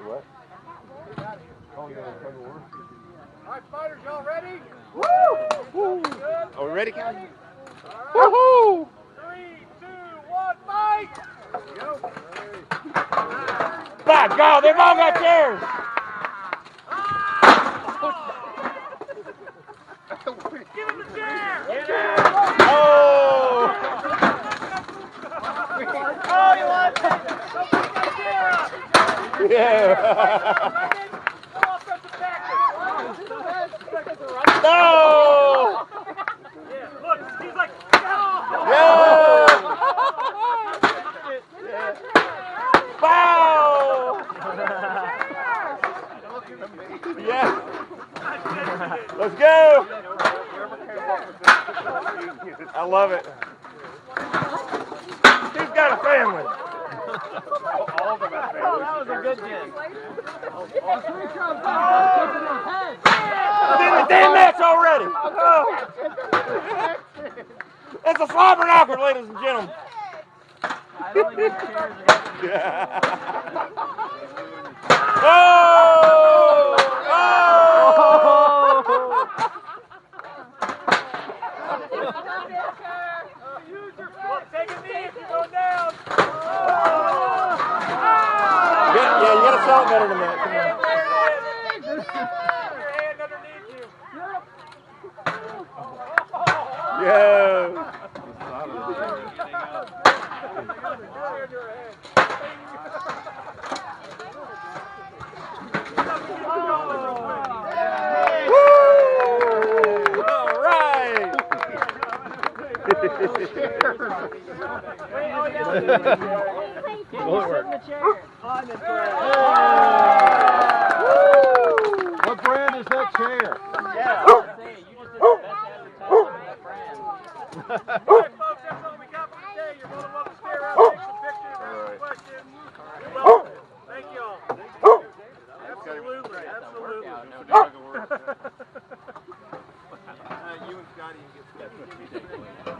What? All right, fighters, y'all ready? Woo! Woo! Are we ready, County? Right. Woohoo! 3, 2, 1, fight! Go. By God, they've all got chairs! Give him the chair! Oh! Oh, you want that? Somebody got a chair up! Yeah! Go offensive tactics! No! Yeah, look, he's like, no! Yeah! Wow! Yeah! Let's go! I love it. He's got a family. All of them have families. Oh, that was a good gin. It's in the damn match already. Oh. It's a slobber knocker, ladies and gentlemen. I don't think these chairs are Oh! Oh! Use your foot. Take a knee if you're going down. Yeah, you gotta sell it better than that. Come on. Your hand underneath you. Yeah. All right. What brand is that chair? Yeah, I was gonna say, you just did the best advertisement of that brand. All right, folks, that's all we got for today. You're more than welcome to stay around, take some pictures, ask some questions. You're welcome. Thank you all. Absolutely, absolutely. No dog will work. You and Scotty can get